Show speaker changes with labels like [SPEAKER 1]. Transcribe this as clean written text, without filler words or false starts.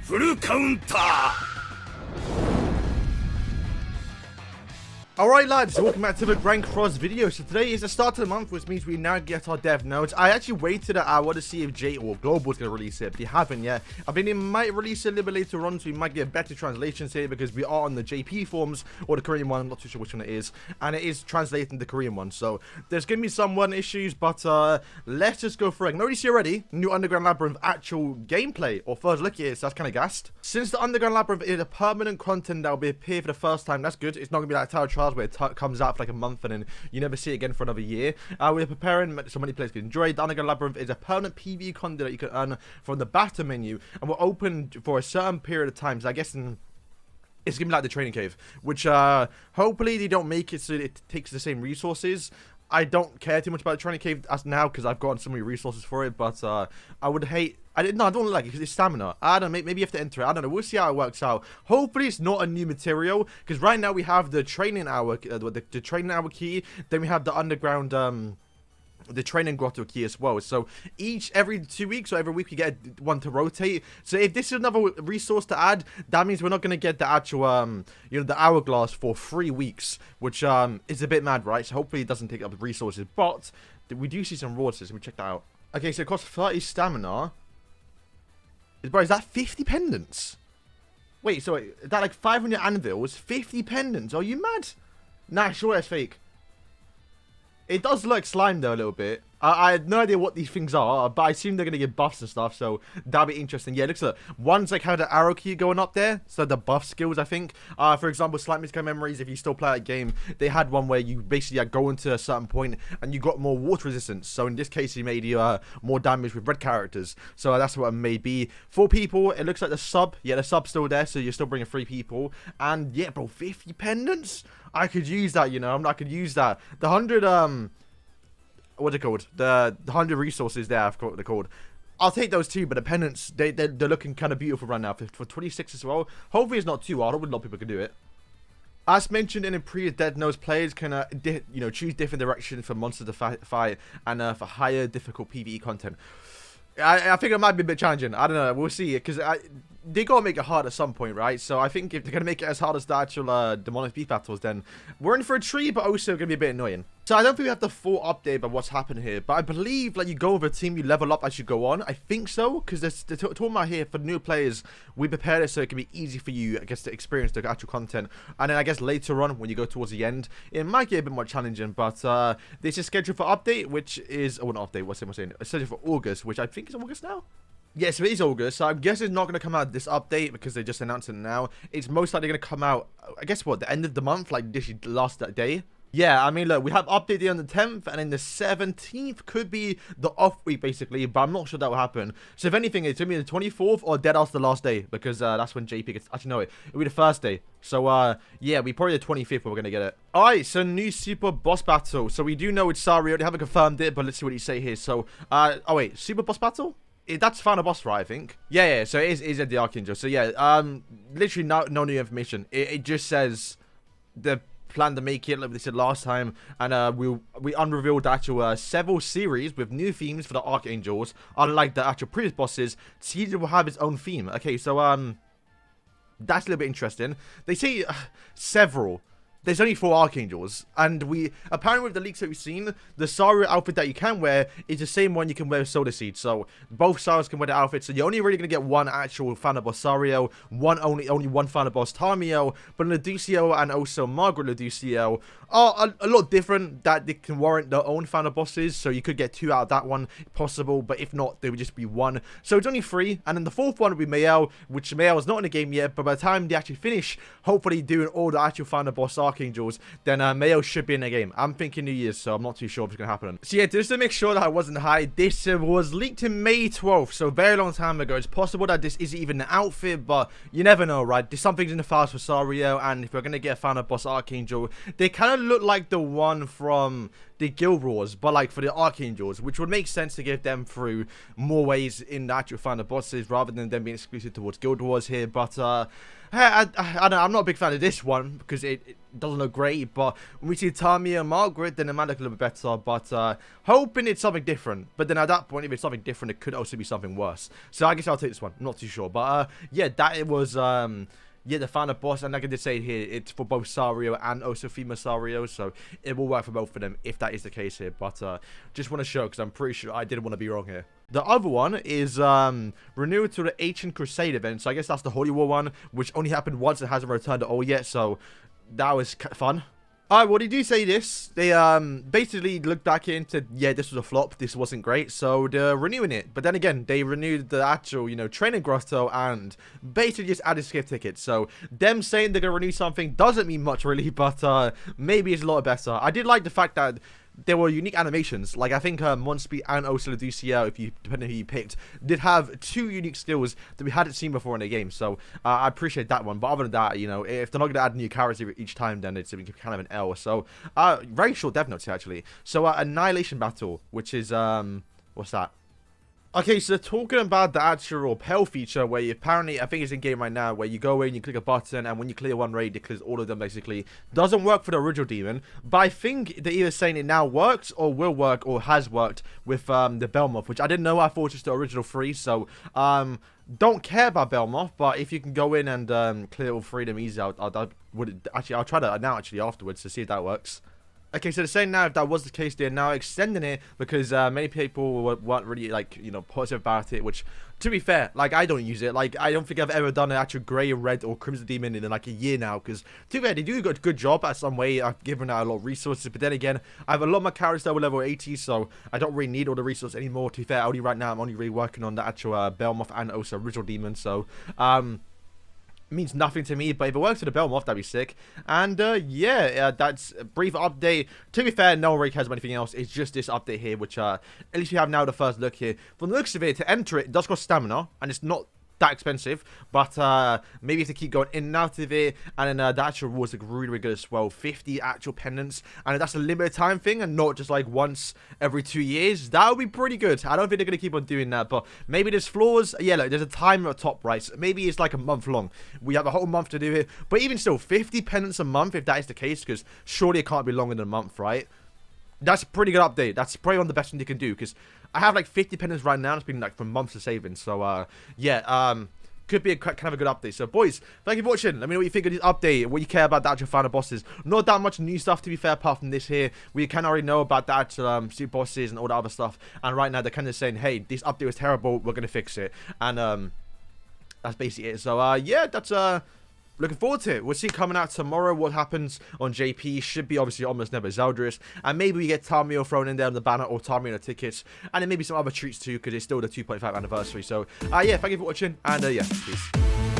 [SPEAKER 1] フルカウンター
[SPEAKER 2] Alright lads, welcome back to the Rank Cross video. So today is the start of the month, which means we now get our dev notes. I actually waited an hour to see if J or Global is going to release it, but they haven't yet. I think they might release it a little bit later on, so we might get better translations here because we are on the JP forms, or the Korean one, I'm not too sure which one it is. And it is translating the Korean one, so there's going to be some issues, but let's just go for it. I can already see already, new Underground Labyrinth actual gameplay, or first look at it, so that's kind of gassed. Since the Underground Labyrinth is a permanent content that will be appear for the first time, that's good. It's not going to be like Tower Trials where it comes out for like a month and then you never see it again for another year. We're preparing so many players can enjoy. The Underground Labyrinth is a permanent PvE content that you can earn from the battle menu, and we're open for a certain period of time. So I guess it's gonna be like the training cave, which hopefully they don't make it so it takes the same resources. I don't care too much about the training cave as now because I've gotten so many resources for it, but I would hate. I don't like it because it's stamina. I don't know, maybe you have to enter it. I don't know. We'll see how it works out. Hopefully, it's not a new material because right now we have the training hour, the training hour key. Then we have the underground, the training grotto key as well. So every 2 weeks or every week we get one to rotate. So if this is another resource to add, that means we're not gonna get the actual, the hourglass for 3 weeks, which is a bit mad, right? So hopefully it doesn't take up the resources. But we do see some rewards. So let me check that out. Okay, so it costs 30 stamina. Bro, is that 50 pendants? Wait, so is that like 500 anvils? 50 pendants? Are you mad? Nah, sure that's fake. It does look slime though a little bit. I had no idea what these things are, but I assume they're going to get buffs and stuff, so that'll be interesting. Yeah, it looks like one's like how the arrow key going up there, so the buff skills, I think. For example, Slime Mystical Memories, if you still play that game, they had one where you basically go into a certain point and you got more water resistance. So in this case, he made you more damage with red characters. So that's what it may be. 4 people, it looks like the sub. Yeah, the sub's still there, so you're still bringing 3 people. And yeah, bro, 50 pendants? I could use that, I could use that. The 100, what's it called? The 100 resources there, I forgot what they're called. I'll take those too, but the pendants, they're looking kind of beautiful right now. For 26 as well. Hopefully it's not too hard. I would love people can do it. As mentioned in a previous Dead Nose, players can choose different directions for monsters to fight and for higher difficult PvE content. I think it might be a bit challenging. I don't know. We'll see. Because they gotta make it hard at some point, right? So I think if they're gonna make it as hard as the actual demonic beef battles, then we're in for a treat, but also gonna be a bit annoying. So I don't think we have the full update about what's happened here, but I believe like you go with a team, you level up as you go on. I think so, because they're talking about here for new players. We prepared it so it can be easy for you, I guess, to experience the actual content. And then I guess later on, when you go towards the end, it might get a bit more challenging. But this is scheduled for update, which is not update. What's it saying? It's scheduled for August, which I think is August now. Yes, it is August, so I guess it's not going to come out this update because they just announced it now. It's most likely going to come out, I guess, the end of the month, like this last day. Yeah, I mean, look, we have update day on the 10th, and then the 17th could be the off week, basically, but I'm not sure that will happen. So if anything, it's going to be the 24th or dead after the last day, because that's when JP gets, actually, no, it'll be the first day. So, yeah, we probably the 25th where we're going to get it. Alright, so new super boss battle. So we do know it's Sario, they haven't confirmed it, but let's see what he say here. So, oh wait, super boss battle? That's final boss, right? I think. Yeah. So it is at the archangel. So yeah, literally no new information. It just says the plan to make it like they said last time, and we unrevealed the actual several series with new themes for the archangels. Unlike the actual previous bosses, Caesar will have its own theme. Okay, so that's a little bit interesting. They say several. There's only 4 archangels, and apparently with the leaks that we've seen, the Sario outfit that you can wear is the same one you can wear with Solar Seed. So both Sarios can wear the outfit. So you're only really gonna get one actual final boss Sario, only one final boss Tamio, but Luducio and also Margaret Luducio are a lot different, that they can warrant their own final bosses. So you could get 2 out of that one if possible, but if not, they would just be 1. So it's only 3, and then the 4th one would be Mayel, which Mayel is not in the game yet, but by the time they actually finish, hopefully doing all the actual final boss archangels, then Mayo should be in the game. I'm thinking New Year's, so I'm not too sure if it's going to happen. So yeah, just to make sure that I wasn't high, this was leaked in May 12th, so a very long time ago. It's possible that this isn't even an outfit, but you never know, right? There's something's in the files for Sario, and if we're going to get a final boss archangel, they kind of look like the one from the guild wars, but like for the archangels, which would make sense to give them through more ways in the actual final bosses rather than them being exclusive towards guild wars here. But I don't know, I'm not a big fan of this one because it doesn't look great, but when we see Tamia and Margaret, then it might look a little bit better, but hoping it's something different. But then at that point, if it's something different, it could also be something worse. So I guess I'll take this one. I'm not too sure, but yeah, that it was yeah, the final boss, and like I did say here, it's for both Sario and also female Sario, so it will work for both of them if that is the case here. But just want to show, because I'm pretty sure I didn't want to be wrong here. The other one is renewal to the Ancient Crusade event, so I guess that's the Holy War one, which only happened once. It hasn't returned at all yet, so that was fun. Alright, well, they do say this. They basically looked back into, yeah, this was a flop, this wasn't great, so they're renewing it. But then again, they renewed the actual, you know, training grotto and basically just added skip tickets. So them saying they're gonna renew something doesn't mean much really, but maybe it's a lot better. I did like the fact that there were unique animations. Like I think Monspeed and also Lucia, if you depending on who you picked, did have 2 unique skills that we hadn't seen before in the game. So I appreciate that one. But other than that, you know, if they're not going to add new characters each time, then it's kind of an L. So very short dev notes actually. So Annihilation Battle, which is what's that? Okay, so talking about the actual repel feature where you apparently, I think it's in game right now, where you go in, you click a button, and when you clear one raid, it clears all of them basically. Doesn't work for the original demon, but I think they're either saying it now works, or will work, or has worked with the Belmoth, which I didn't know. I thought it was just the original 3, so don't care about Belmoth, but if you can go in and clear all 3 of them easy, I'll try that now actually afterwards to see if that works. Okay, so they're saying now if that was the case, they're now extending it because many people weren't really, like, you know, positive about it, which, to be fair, like, I don't use it. Like, I don't think I've ever done an actual grey, red, or crimson demon in, like, a year now, because, to be fair, they do a good job at some way. I've given out a lot of resources, but then again, I have a lot of my characters that were level 80, so I don't really need all the resources anymore. To be fair, only right now, I'm only really working on the actual Belmoth and also original demon, so, means nothing to me, but if it works for the Belmoth, that'd be sick. And yeah, that's a brief update. To be fair, no one really cares about anything else. It's just this update here, which at least we have now the first look here. From the looks of it, to enter it, it does cost stamina, and it's not that expensive, but maybe if they keep going in and out of it, and then the actual rewards look really good as well. 50 actual pendants, and if that's a limited time thing and not just like once every 2 years, that would be pretty good. I don't think they're gonna keep on doing that, but maybe there's flaws. Yeah, look, there's a timer at top right, so maybe it's like a month long. We have a whole month to do it, but even still, 50 pendants a month, if that is the case, because surely it can't be longer than a month, right? That's a pretty good update. That's probably one of the best things they can do, because I have like 50 pendants right now. It's been like for months of saving. So yeah, could be a kind of a good update. So boys, thank you for watching. Let me know what you think of this update, what you care about the actual final bosses. Not that much new stuff, to be fair, apart from this here. We can already know about the actual super bosses and all the other stuff. And right now they're kind of saying, hey, this update was terrible, we're gonna fix it. And that's basically it. So yeah, that's looking forward to it. We'll see coming out tomorrow what happens on JP. Should be obviously almost never Zeldris. And maybe we get Tamio thrown in there on the banner, or Tamio on the tickets. And then maybe some other treats too, because it's still the 2.5 anniversary. So yeah, thank you for watching. And yeah, peace.